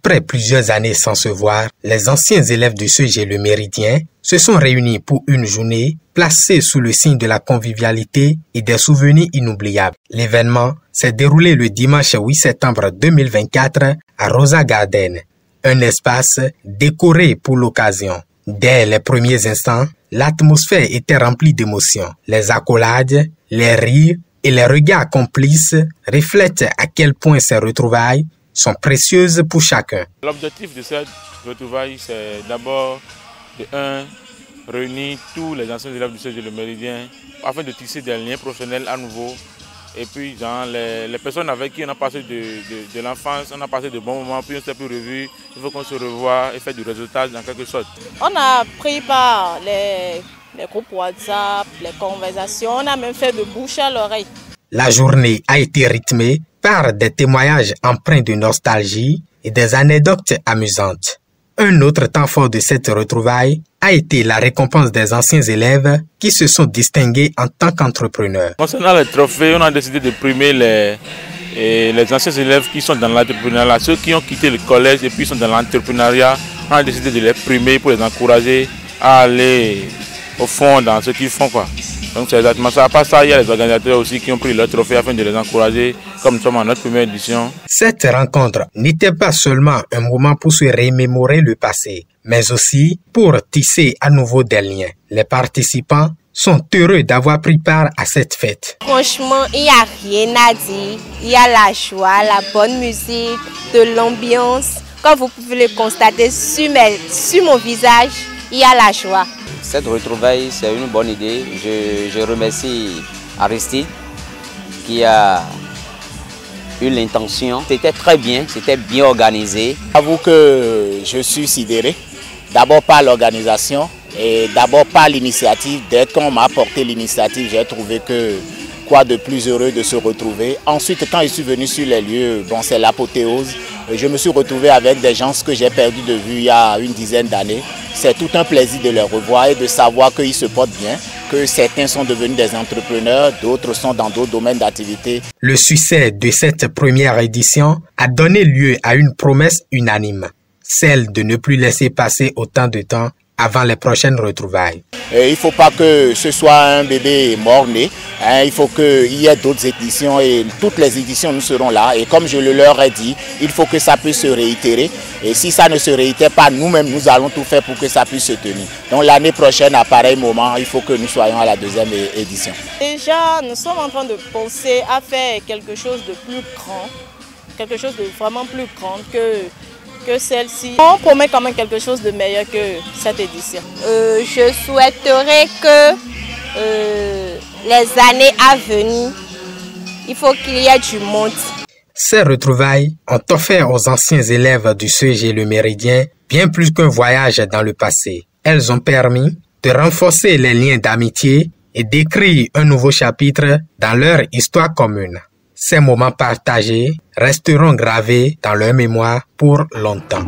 Après plusieurs années sans se voir, les anciens élèves du CEG Le Méridien se sont réunis pour une journée placée sous le signe de la convivialité et des souvenirs inoubliables. L'événement s'est déroulé le dimanche 8 septembre 2024 à Rosa Garden, un espace décoré pour l'occasion. Dès les premiers instants, l'atmosphère était remplie d'émotions. Les accolades, les rires et les regards complices reflètent à quel point ces retrouvailles sont précieuses pour chacun. L'objectif de cette retrouvaille, c'est d'abord réunir tous les anciens élèves du CEG Le Méridien afin de tisser des liens professionnels à nouveau. Et puis les personnes avec qui on a passé de l'enfance, on a passé de bons moments, puis on ne s'est plus revus. Il faut qu'on se revoie et faire du réseautage en quelque sorte. On a pris par les groupes WhatsApp, les conversations, on a même fait de bouche à l'oreille. La journée a été rythmée par des témoignages empreints de nostalgie et des anecdotes amusantes. Un autre temps fort de cette retrouvaille a été la récompense des anciens élèves qui se sont distingués en tant qu'entrepreneurs. Concernant les trophées, on a décidé de primer les anciens élèves qui sont dans l'entrepreneuriat. Ceux qui ont quitté le collège et puis sont dans l'entrepreneuriat, on a décidé de les primer pour les encourager à aller au fond dans ce qu'ils font, quoi. Donc c'est exactement ça. À part ça, il y a les organisateurs aussi qui ont pris leur trophée afin de les encourager, comme nous sommes en notre première édition. Cette rencontre n'était pas seulement un moment pour se remémorer le passé, mais aussi pour tisser à nouveau des liens. Les participants sont heureux d'avoir pris part à cette fête. Franchement, il n'y a rien à dire. Il y a la joie, la bonne musique, de l'ambiance. Comme vous pouvez le constater sur mon visage, il y a la joie. Cette retrouvaille, c'est une bonne idée. Je remercie Aristide qui a eu l'intention. C'était très bien, c'était bien organisé. J'avoue que je suis sidéré. D'abord par l'organisation et d'abord par l'initiative. Dès qu'on m'a apporté l'initiative, j'ai trouvé que quoi de plus heureux de se retrouver. Ensuite, quand je suis venu sur les lieux, bon, c'est l'apothéose. Je me suis retrouvé avec des gens que j'ai perdu de vue il y a une dizaine d'années. C'est tout un plaisir de les revoir et de savoir qu'ils se portent bien, que certains sont devenus des entrepreneurs, d'autres sont dans d'autres domaines d'activité. Le succès de cette première édition a donné lieu à une promesse unanime, celle de ne plus laisser passer autant de temps avant les prochaines retrouvailles. Il ne faut pas que ce soit un bébé mort-né, il faut qu'il y ait d'autres éditions et toutes les éditions nous serons là. Et comme je le leur ai dit, il faut que ça puisse se réitérer. Et si ça ne se réitère pas, nous-mêmes, nous allons tout faire pour que ça puisse se tenir. Donc l'année prochaine, à pareil moment, il faut que nous soyons à la deuxième édition. Déjà, nous sommes en train de penser à faire quelque chose de plus grand, quelque chose de vraiment plus grand que celle-ci. On promet quand même quelque chose de meilleur que cette édition. Je souhaiterais que les années à venir, il faut qu'il y ait du monde. Ces retrouvailles ont offert aux anciens élèves du CEG Le Méridien bien plus qu'un voyage dans le passé. Elles ont permis de renforcer les liens d'amitié et d'écrire un nouveau chapitre dans leur histoire commune. Ces moments partagés resteront gravés dans leur mémoire pour longtemps.